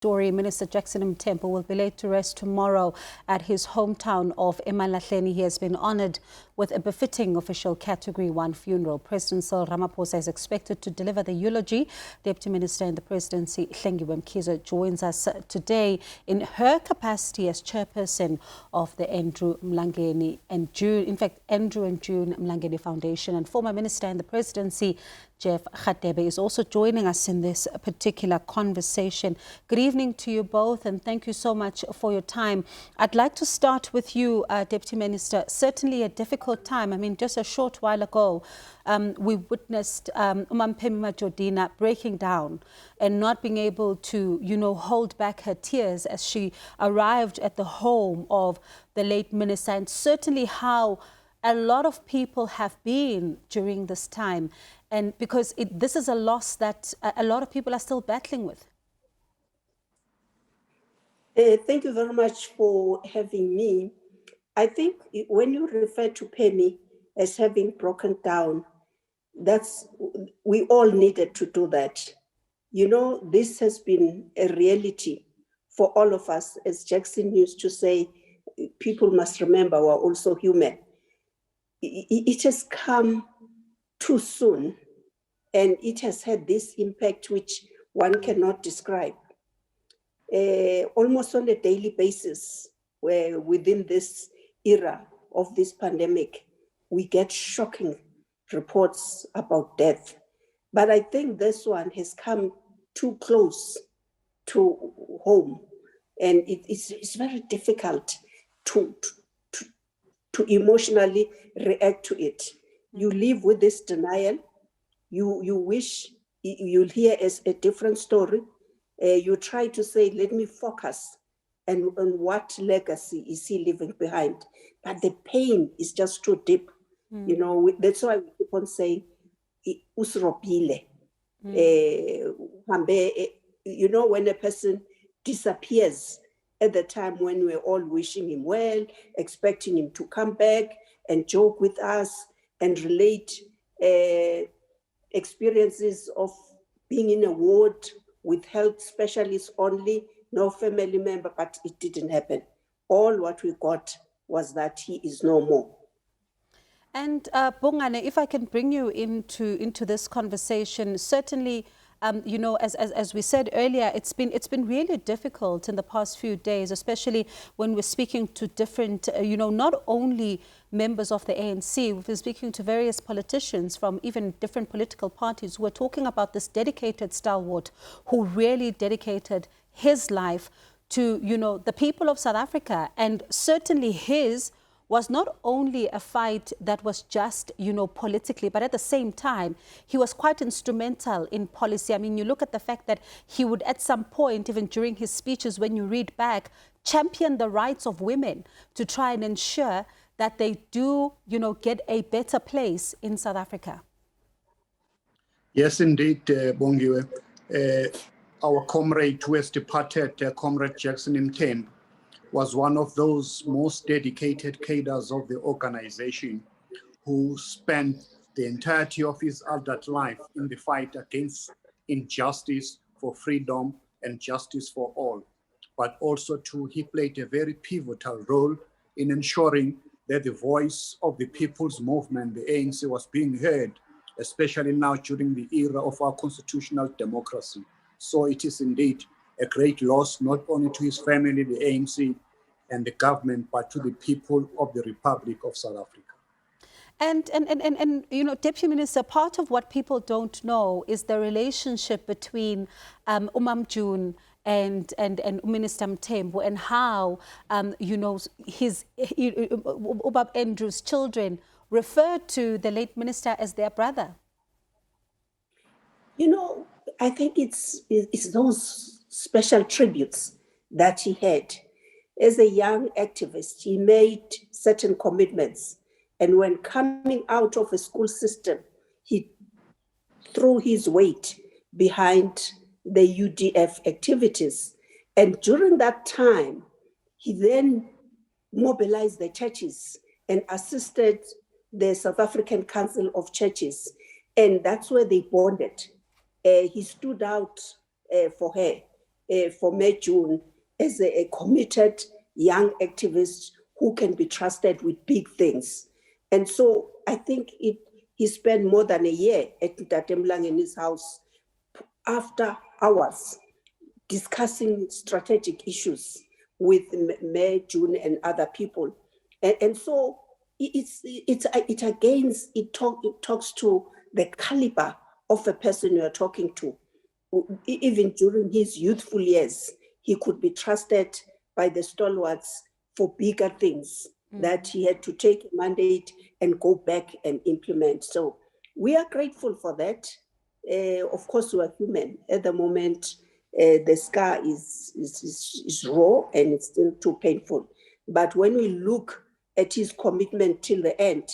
story. Minister Jackson Mthembu will be laid to rest tomorrow at his hometown of eMalahleni. He has been honoured with a befitting official Category 1 funeral. President Cyril Ramaphosa is expected to deliver the eulogy. Deputy Minister in the Presidency, Mthembu, joins us today in her capacity as chairperson of the Andrew and June Mlangeni Foundation, and former Minister in the Presidency, Jeff Khatebe, is also joining us in this particular conversation. Good evening to you both, and thank you so much for your time. I'd like to start with you, Deputy Minister. Certainly a difficult time. I mean, just a short while ago, we witnessed Umampemi Majodina breaking down and not being able to, hold back her tears as she arrived at the home of the late minister, and certainly how a lot of people have been during this time, and because this is a loss that a lot of people are still battling with. Thank you very much for having me. I think when you refer to Pemi as having broken down, we all needed to do that. This has been a reality for all of us. As Jackson used to say, people must remember we're also human. It has come too soon, and it has had this impact which one cannot describe. Almost on a daily basis, where within this era of this pandemic, we get shocking reports about death. But I think this one has come too close to home, and it's very difficult to emotionally react to it. You live with this denial. You wish you'll hear as a different story. You try to say, let me focus on what legacy is he leaving behind. But the pain is just too deep. That's why we keep on saying, usropile. When a person disappears at the time when we're all wishing him well, expecting him to come back and joke with us and relate experiences of being in a ward with health specialists only, no family member, but it didn't happen. All what we got was that he is no more. And Bongane, if I can bring you into this conversation, certainly, as we said earlier, it's been really difficult in the past few days, especially when we're speaking to different, not only members of the ANC, we've been speaking to various politicians from even different political parties who are talking about this dedicated stalwart who really dedicated his life to, the people of South Africa. And certainly his was not only a fight that was just, politically, but at the same time, he was quite instrumental in policy. I mean, you look at the fact that he would at some point, even during his speeches, when you read back, champion the rights of women to try and ensure that they do, get a better place in South Africa. Yes, indeed, Bongiwe. Our comrade who has departed, Comrade Jackson Mthembu, was one of those most dedicated cadres of the organization who spent the entirety of his adult life in the fight against injustice, for freedom and justice for all. But also he played a very pivotal role in ensuring that the voice of the people's movement, the ANC, was being heard, especially now during the era of our constitutional democracy. So it is indeed a great loss, not only to his family, the ANC, and the government, but to the people of the Republic of South Africa. And Deputy Minister, part of what people don't know is the relationship between Umam and Minister Mthembu, and how, his Ubab Andrew's children referred to the late minister as their brother. I think it's those special tributes that he had. As a young activist, he made certain commitments. And when coming out of a school system, he threw his weight behind the UDF activities. And during that time, he then mobilized the churches and assisted the South African Council of Churches. And that's where they bonded. He stood out for her. for May June as a committed young activist who can be trusted with big things. And so I think he spent more than a year at Ntate Mlangeni's house after hours discussing strategic issues with May June and other people. And so it talks to the caliber of a person you are talking to. Even during his youthful years, he could be trusted by the stalwarts for bigger things that he had to take a mandate and go back and implement. So we are grateful for that. Of course, we are human. At the moment, the scar is raw and it's still too painful. But when we look at his commitment till the end,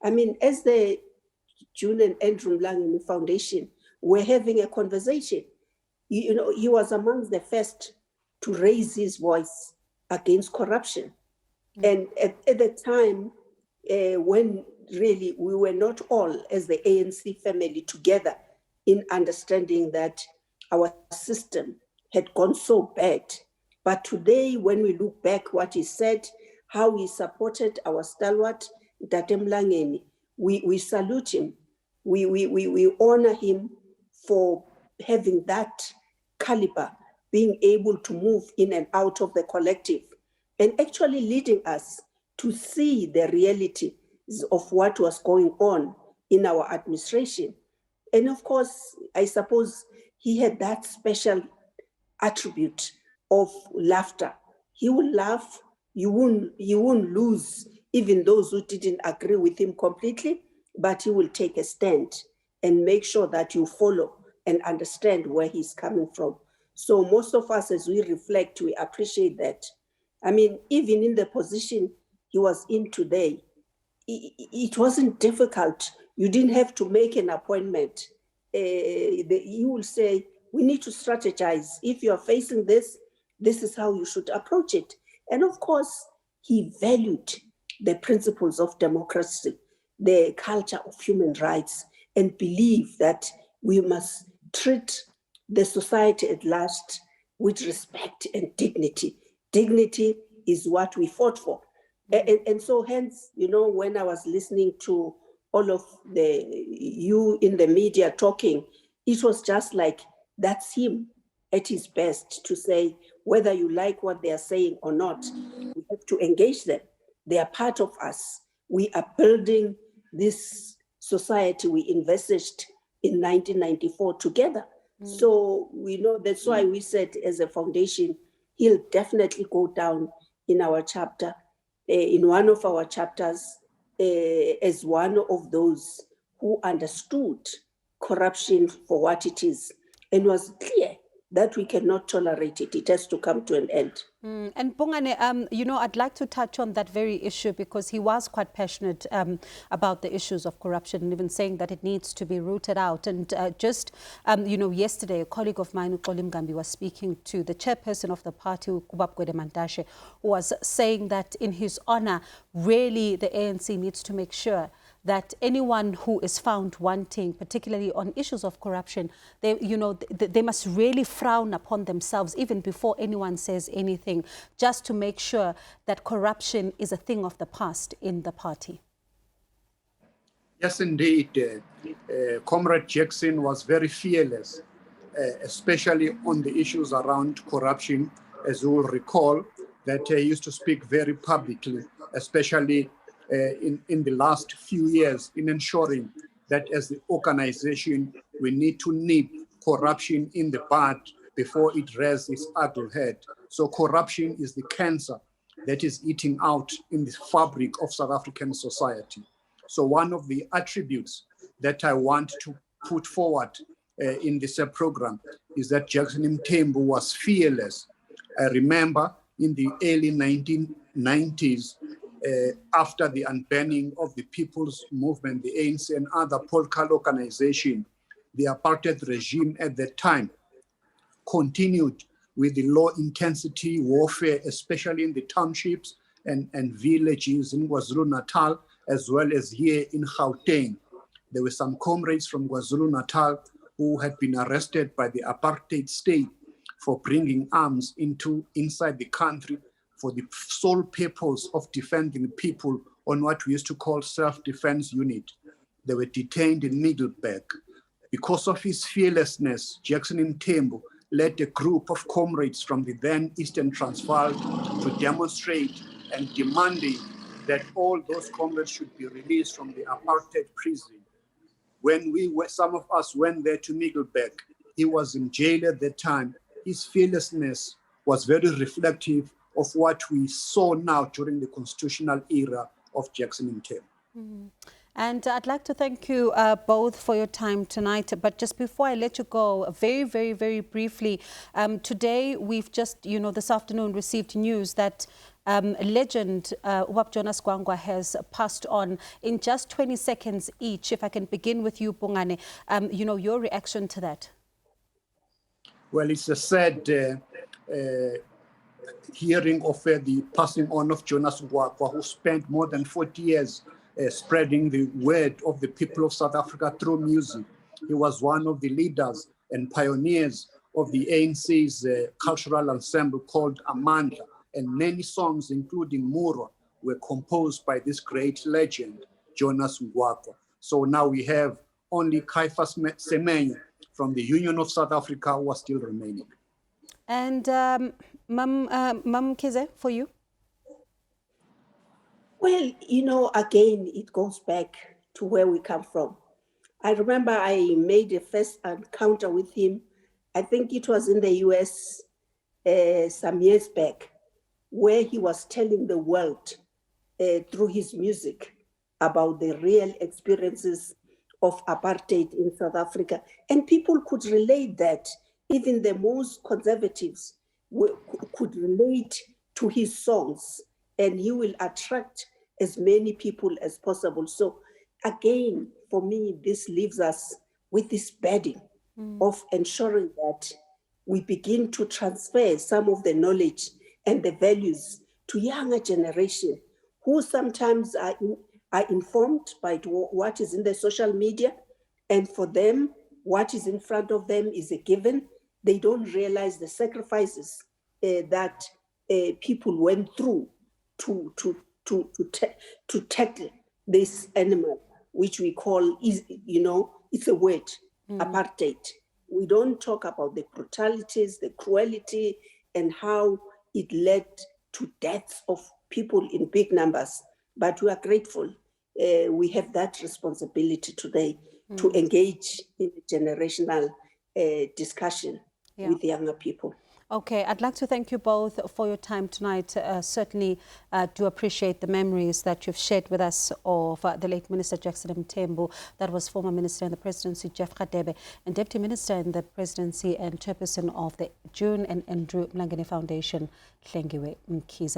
I mean, as the June and Andrew Mlangeni Foundation, we're having a conversation. You know, he was amongst the first to raise his voice against corruption. And at the time, when really we were not all as the ANC family together in understanding that our system had gone so bad. But today, when we look back what he said, how he supported our stalwart, Ntate Mlangeni, we salute him. We honor him for having that caliber, being able to move in and out of the collective and actually leading us to see the reality of what was going on in our administration. And of course, I suppose he had that special attribute of laughter. He would laugh, you won't lose even those who didn't agree with him completely, but he will take a stand and make sure that you follow and understand where he's coming from. So most of us, as we reflect, we appreciate that. I mean, even in the position he was in today, it wasn't difficult. You didn't have to make an appointment. You will say, we need to strategize. If you're facing this, this is how you should approach it. And of course, he valued the principles of democracy, the culture of human rights, and believed that we must treat the society at large with respect and dignity. Dignity is what we fought for. And so hence, you know, when I was listening to all of you in the media talking, it was just like, that's him at his best to say, whether you like what they are saying or not, we have to engage them. They are part of us. We are building this society we envisaged in 1994 together. So we know that's why we said as a foundation, he'll definitely go down in our chapter, in one of our chapters, as one of those who understood corruption for what it is and was clear that we cannot tolerate it. It has to come to an end. And Bongane, you know, I'd like to touch on that very issue because he was quite passionate about the issues of corruption and even saying that it needs to be rooted out. And you know, yesterday, a colleague of mine, Uxoli Mgambi, was speaking to the chairperson of the party, Kubabkwede Mantashe, who was saying that in his honor, really the ANC needs to make sure that anyone who is found wanting, particularly on issues of corruption, they must really frown upon themselves even before anyone says anything, just to make sure that corruption is a thing of the past in the party. Yes, indeed. Comrade Jackson was very fearless, especially on the issues around corruption, as you will recall, that he used to speak very publicly, especially in the last few years, in ensuring that as the organization, we need to nip corruption in the bud before it rears its ugly head. So corruption is the cancer that is eating out in the fabric of South African society. So one of the attributes that I want to put forward in this program is that Jackson Mthembu was fearless. I remember in the early 1990s, after the unbanning of the People's Movement, the ANC and other political organizations, the apartheid regime at that time continued with the low-intensity warfare, especially in the townships and villages in KwaZulu-Natal, as well as here in Gauteng. There were some comrades from KwaZulu-Natal who had been arrested by the apartheid state for bringing arms inside the country for the sole purpose of defending the people on what we used to call self-defense unit. They were detained in Middelburg. Because of his fearlessness, Jackson Mthembu led a group of comrades from the then Eastern Transvaal to demonstrate and demanding that all those comrades should be released from the apartheid prison. When some of us went there to Middelburg, he was in jail at that time. His fearlessness was very reflective of what we saw now during the constitutional era of Jackson Mthembu. And I'd like to thank you both for your time tonight. But just before I let you go, very briefly, today we've just, this afternoon received news that legend Jonas Gwangwa has passed on. In just 20 seconds each, if I can begin with you, Bongane, your reaction to that. Well, it's a sad hearing of the passing on of Jonas Gwangwa, who spent more than 40 years spreading the word of the people of South Africa through music. He was one of the leaders and pioneers of the ANC's cultural ensemble called Amandla, and many songs, including Murwa, were composed by this great legend, Jonas Gwangwa. So now we have only Caiphus Semenya from the Union of South Africa who are still remaining. And Mam Kize, for you? Well, again, it goes back to where we come from. I remember I made a first encounter with him. I think it was in the US some years back, where he was telling the world through his music about the real experiences of apartheid in South Africa. And people could relate that. Even the most conservatives could relate to his songs, and he will attract as many people as possible. So again, for me, this leaves us with this burden of ensuring that we begin to transfer some of the knowledge and the values to younger generation who sometimes are informed by what is in the social media, and for them, what is in front of them is a given. They don't realize the sacrifices that people went through to tackle this animal, which we call, it's a word, apartheid. We don't talk about the brutalities, the cruelty, and how it led to deaths of people in big numbers. But we are grateful. We have that responsibility today to engage in generational discussion with younger people. Okay, I'd like to thank you both for your time tonight. Certainly do appreciate the memories that you've shared with us of the late Minister Jackson Mthembu, that was former Minister in the Presidency, Jeff Radebe, and Deputy Minister in the Presidency and Chairperson of the June and Andrew Mlangeni Foundation, Hlengiwe Mkhize.